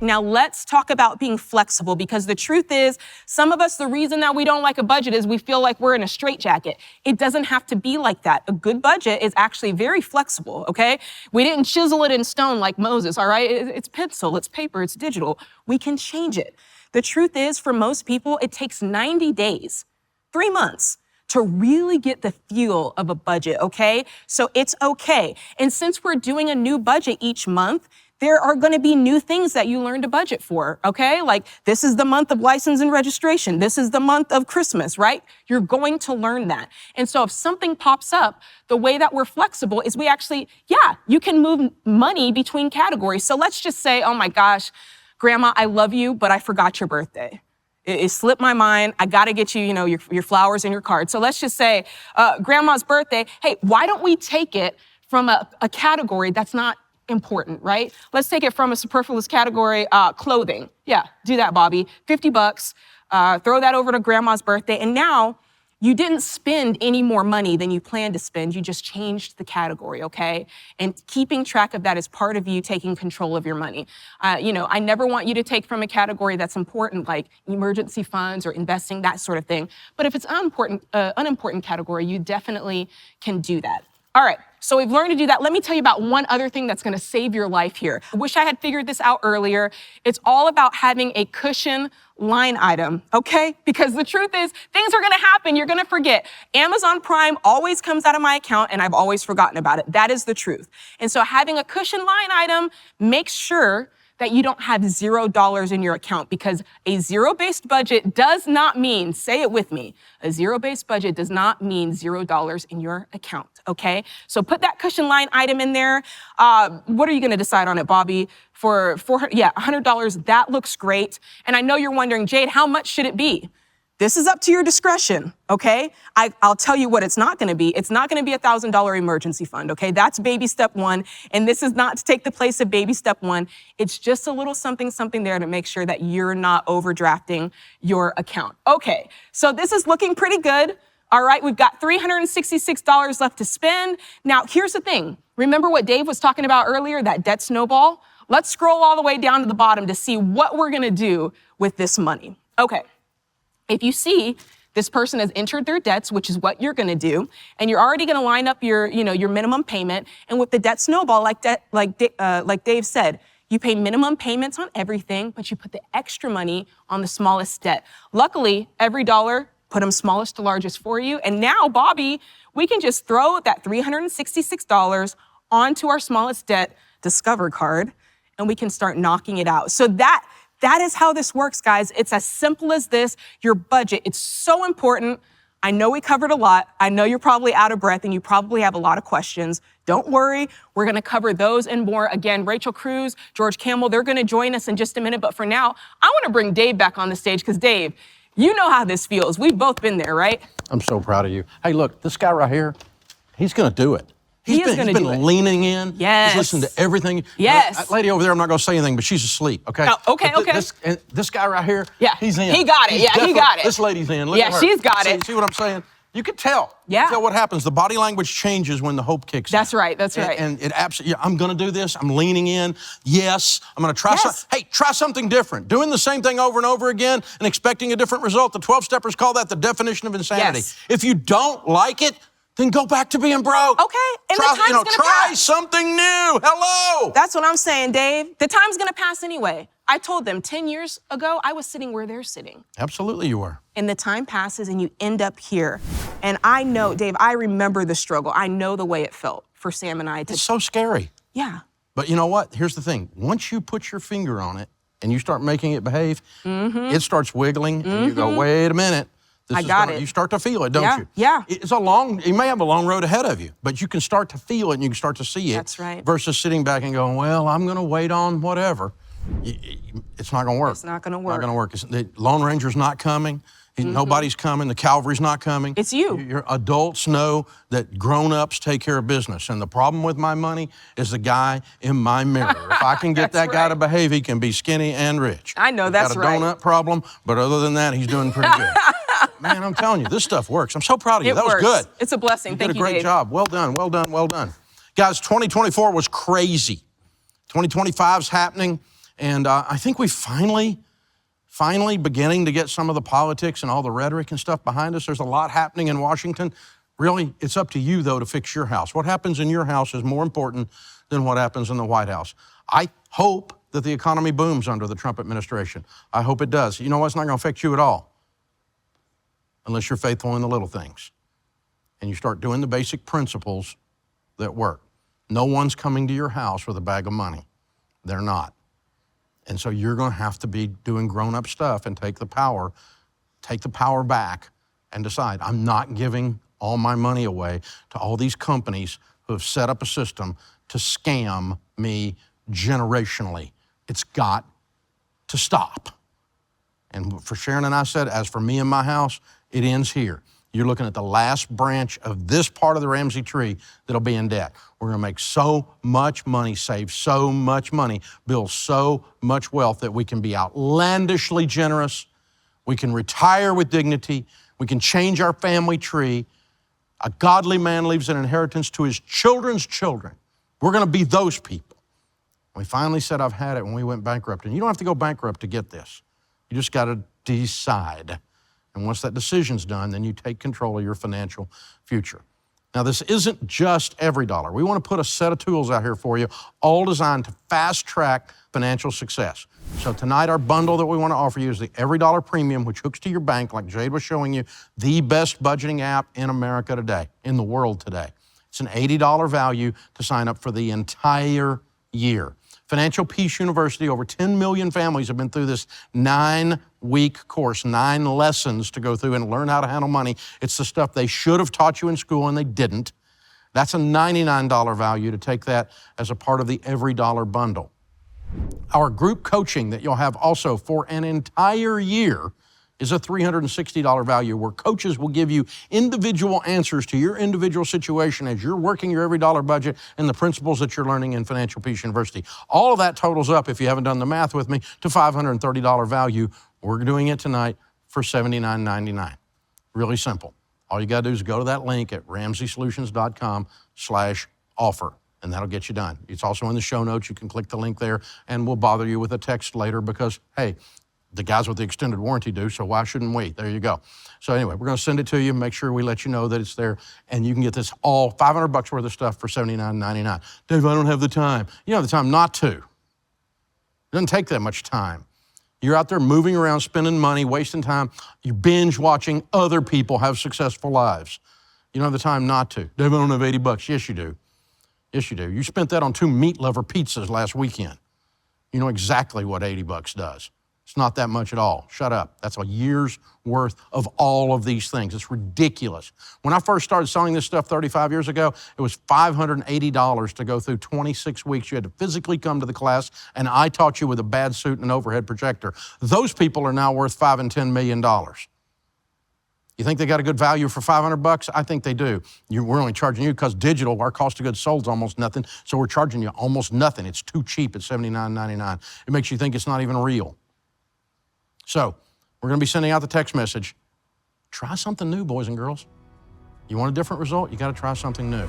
now let's talk about being flexible, because the truth is, some of us, the reason that we don't like a budget is we feel like we're in a straitjacket. It doesn't have to be like that. A good budget is actually very flexible, okay? We didn't chisel it in stone like Moses, all right? It's pencil, it's paper, it's digital. We can change it. The truth is, for most people, it takes 90 days, 3 months, to really get the feel of a budget, okay? So it's okay. And since we're doing a new budget each month, there are gonna be new things that you learn to budget for, okay? Like, this is the month of license and registration. This is the month of Christmas, right? You're going to learn that. And so if something pops up, the way that we're flexible is we actually, you can move money between categories. So let's just say, oh my gosh, Grandma, I love you, but I forgot your birthday. It slipped my mind. I gotta get you, your flowers and your card. So let's just say, Grandma's birthday, hey, why don't we take it from a category that's not important, right? Let's take it from a superfluous category, clothing. Yeah, do that, Bobby. $50, throw that over to Grandma's birthday, and now you didn't spend any more money than you planned to spend. You just changed the category, okay? And keeping track of that is part of you taking control of your money. I never want you to take from a category that's important, like emergency funds or investing, that sort of thing. But if it's unimportant category, you definitely can do that. All right, so we've learned to do that. Let me tell you about one other thing that's gonna save your life here. I wish I had figured this out earlier. It's all about having a cushion line item, okay? Because the truth is, things are gonna happen, you're gonna forget. Amazon Prime always comes out of my account and I've always forgotten about it. That is the truth. And so having a cushion line item makes sure that you don't have $0 in your account, because a zero-based budget does not mean, say it with me, a zero-based budget does not mean $0 in your account, okay? So put that cushion line item in there. What are you gonna decide on it, Bobby? For $100, that looks great. And I know you're wondering, Jade, how much should it be? This is up to your discretion, okay? I'll tell you what it's not gonna be. It's not gonna be a $1,000 emergency fund, okay? That's baby step one, and this is not to take the place of baby step one. It's just a little something there to make sure that you're not overdrafting your account. Okay, so this is looking pretty good. All right, we've got $366 left to spend. Now, here's the thing. Remember what Dave was talking about earlier, that debt snowball? Let's scroll all the way down to the bottom to see what we're gonna do with this money. Okay. If you see this person has entered their debts, which is what you're gonna do, and you're already gonna line up your minimum payment, and with the debt snowball, like Dave said, you pay minimum payments on everything, but you put the extra money on the smallest debt. Luckily, every dollar, put them smallest to largest for you, and now, Bobby, we can just throw that $366 onto our smallest debt Discover card, and we can start knocking it out. So that is how this works, guys. It's as simple as this. Your budget, it's so important. I know we covered a lot. I know you're probably out of breath and you probably have a lot of questions. Don't worry, we're gonna cover those and more. Again, Rachel Cruz, George Campbell, they're gonna join us in just a minute. But for now, I wanna bring Dave back on the stage, because Dave, you know how this feels. We've both been there, right? I'm so proud of you. Hey, look, this guy right here, he's gonna do it. He's been leaning in. Yes. He's listening to everything. Yes. That lady over there, I'm not going to say anything, but she's asleep, okay? Oh, okay, okay. This guy right here, he's in. He got it. He got it. This lady's in. Look at her. She's got it. See what I'm saying? You can tell. Yeah. You can tell what happens. The body language changes when the hope kicks in. That's right. And it absolutely, I'm going to do this. I'm leaning in. Yes. I'm going to try something. Hey, try something different. Doing the same thing over and over again and expecting a different result. The 12-steppers call that the definition of insanity. Yes. If you don't like it, then go back to being broke. Okay, and the time's gonna pass. Try something new. Hello. That's what I'm saying, Dave. The time's gonna pass anyway. I told them 10 years ago, I was sitting where they're sitting. Absolutely you were. And the time passes and you end up here. And I know, Dave, I remember the struggle. I know the way it felt for Sam and I. It's so scary. Yeah. But you know what? Here's the thing. Once you put your finger on it and you start making it behave, it starts wiggling and you go, wait a minute. You start to feel it, don't you? Yeah. You may have a long road ahead of you, but you can start to feel it and you can start to see it. That's right. Versus sitting back and going, well, I'm going to wait on whatever. It's not going to work. It's not going to work. Not going to work. The Lone Ranger's not coming. Nobody's coming. The Calvary's not coming. It's you. Your adults know that grown-ups take care of business. And the problem with my money is the guy in my mirror. If I can get that guy to behave, he can be skinny and rich. I know, that's right. He's got a donut problem, but other than that, he's doing pretty good. Man, I'm telling you, this stuff works. I'm so proud of you. That was good. It's a blessing. Thank you, You did a great job. Well done, well done, well done. Guys, 2024 was crazy. 2025's happening. And I think we finally beginning to get some of the politics and all the rhetoric and stuff behind us. There's a lot happening in Washington. Really, it's up to you, though, to fix your house. What happens in your house is more important than what happens in the White House. I hope that the economy booms under the Trump administration. I hope it does. You know what? It's not going to affect you at all unless you're faithful in the little things and you start doing the basic principles that work. No one's coming to your house with a bag of money. They're not. And so you're going to have to be doing grown-up stuff and take the power back and decide, I'm not giving all my money away to all these companies who have set up a system to scam me generationally. It's got to stop. And for Sharon and I said, as for me and my house, it ends here. You're looking at the last branch of this part of the Ramsey tree that'll be in debt. We're going to make so much money, save so much money, build so much wealth that we can be outlandishly generous. We can retire with dignity. We can change our family tree. A godly man leaves an inheritance to his children's children. We're going to be those people. We finally said, I've had it when we went bankrupt. And you don't have to go bankrupt to get this. You just got to decide. And once that decision's done, then you take control of your financial future. Now, this isn't just every dollar. We want to put a set of tools out here for you, all designed to fast-track financial success. So tonight, our bundle that we want to offer you is the Every Dollar Premium, which hooks to your bank, like Jade was showing you, the best budgeting app in America today, in the world today. It's an $80 value to sign up for the entire year. Financial Peace University, over 10 million families have been through this 9-week course, 9 lessons to go through and learn how to handle money. It's the stuff they should have taught you in school and they didn't. That's a $99 value to take that as a part of the Every Dollar bundle. Our group coaching that you'll have also for an entire year is a $360 value where coaches will give you individual answers to your individual situation as you're working your every dollar budget and the principles that you're learning in Financial Peace University. All of that totals up, if you haven't done the math with me, to $530 value. We're doing it tonight for $79.99. Really simple. All you got to do is go to that link at ramseysolutions.com/offer. And that'll get you done. It's also in the show notes. You can click the link there and we'll bother you with a text later because, hey, the guys with the extended warranty do, so why shouldn't we? There you go. So anyway, we're going to send it to you, make sure we let you know that it's there, and you can get this all $500 worth of stuff for $79.99. Dave, I don't have the time. You have the time not to. It doesn't take that much time. You're out there moving around, spending money, wasting time. You binge watching other people have successful lives. You don't have the time not to. Dave, I don't have $80. Yes, you do. Yes, you do. You spent that on 2 meat lover pizzas last weekend. You know exactly what $80 does. It's not that much at all. Shut up. That's a year's worth of all of these things. It's ridiculous. When I first started selling this stuff 35 years ago, it was $580 to go through 26 weeks. You had to physically come to the class, and I taught you with a bad suit and an overhead projector. Those people are now worth $5 and $10 million. You think they got a good value for $500? I think they do. We're only charging you because digital, our cost of goods sold is almost nothing, so we're charging you almost nothing. It's too cheap at $79.99. It makes you think it's not even real. So we're going to be sending out the text message. Try something new, boys and girls. You want a different result? You got to try something new.